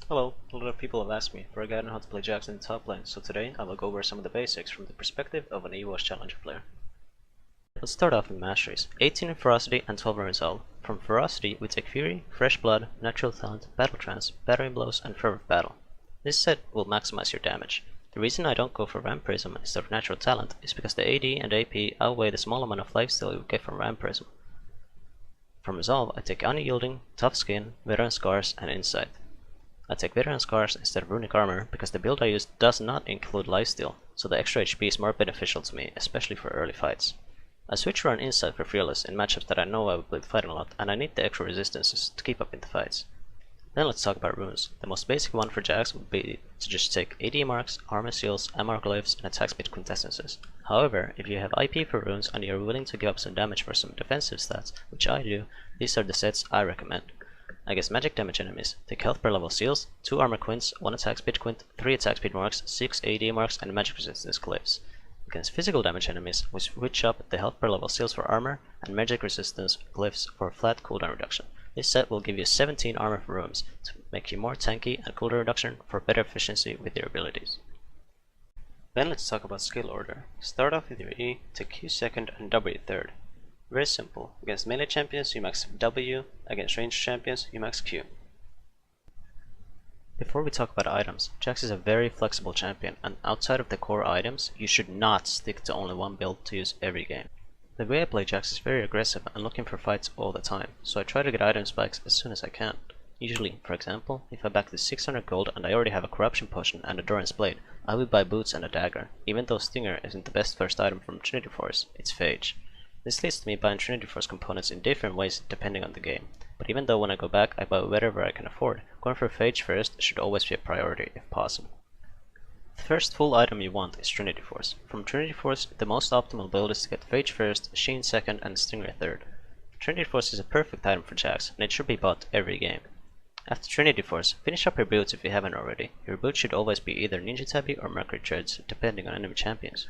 Hello, a lot of people have asked me for a guide on how to play Jax in the top lane, so today I will go over some of the basics from the perspective of an EUW challenger player. Let's start off with Masteries, 18 in Ferocity and 12 in Resolve. From Ferocity we take Fury, Fresh Blood, Natural Talent, Battle Trance, Battering Blows and Fervor of Battle. This set will maximize your damage. The reason I don't go for Vampirism instead of Natural Talent is because the AD and AP outweigh the small amount of lifesteal you get from Vampirism. From Resolve I take Unyielding, Tough Skin, Veteran Scars and Insight. I take Veteran Scars instead of Runic Armor because the build I use does not include lifesteal, so the extra HP is more beneficial to me, especially for early fights. I switch around Insight for Fearless in matchups that I know I will be fighting a lot, and I need the extra resistances to keep up in the fights. Then let's talk about runes. The most basic one for Jax would be to just take AD marks, armor seals, MR glyphs, and attack speed quintessences. However, if you have IP for runes and you are willing to give up some damage for some defensive stats, which I do, these are the sets I recommend. Against magic damage enemies, take health per level seals, 2 armor quints, 1 attack speed quint, 3 attack speed marks, 6 AD marks, and magic resistance glyphs. Against physical damage enemies, we switch up the health per level seals for armor and magic resistance glyphs for flat cooldown reduction. This set will give you 17 armor for rooms to make you more tanky and cooldown reduction for better efficiency with your abilities. Then let's talk about skill order. Start off with your E, take Q second and W third. Very simple. Against melee champions you max W, against ranged champions you max Q. Before we talk about items, Jax is a very flexible champion, and outside of the core items, you should not stick to only one build to use every game. The way I play Jax is very aggressive and looking for fights all the time, so I try to get item spikes as soon as I can. Usually, for example, if I back to 600 gold and I already have a corruption potion and a Doran's blade, I will buy boots and a dagger. Even though Stinger isn't the best first item from Trinity Force, it's Phage. This leads to me buying Trinity Force components in different ways depending on the game, but even though when I go back I buy whatever I can afford, going for Phage first should always be a priority if possible. The first full item you want is Trinity Force. From Trinity Force, the most optimal build is to get Phage first, Sheen second and Stinger third. Trinity Force is a perfect item for Jax, and it should be bought every game. After Trinity Force, finish up your boots if you haven't already. Your boots should always be either Ninja Tabi or Mercury Treads, depending on enemy champions.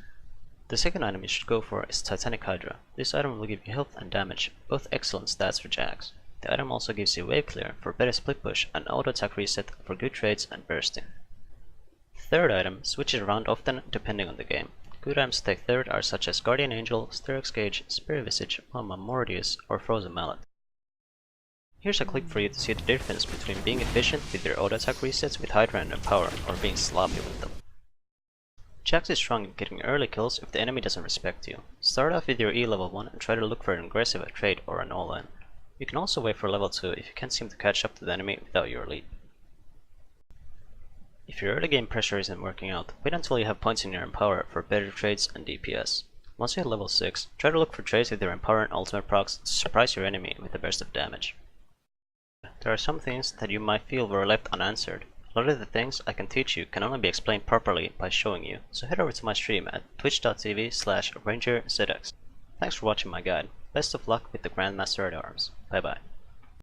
The second item you should go for is Titanic Hydra. This item will give you health and damage, both excellent stats for Jax. The item also gives you wave clear for better split push and auto attack reset for good trades and bursting. The third item switches around often depending on the game. Good items to take third are such as Guardian Angel, Styrax Gauge, Spirit Visage, Mama Mordius, or Frozen Mallet. Here's a clip for you to see the difference between being efficient with your auto attack resets with Hydra and Empower, or being sloppy with them. Jax is strong in getting early kills if the enemy doesn't respect you. Start off with your E level 1 and try to look for an aggressive trade or an all-in. You can also wait for level 2 if you can't seem to catch up to the enemy without your lead. If your early game pressure isn't working out, wait until you have points in your Empower for better trades and DPS. Once you hit level 6, try to look for trades with your Empower and ultimate procs to surprise your enemy with a burst of damage. There are some things that you might feel were left unanswered. A lot of the things I can teach you can only be explained properly by showing you, so head over to my stream at twitch.tv/RANGERZX. Thanks for watching my guide. Best of luck with the Grandmaster at Arms. Bye bye.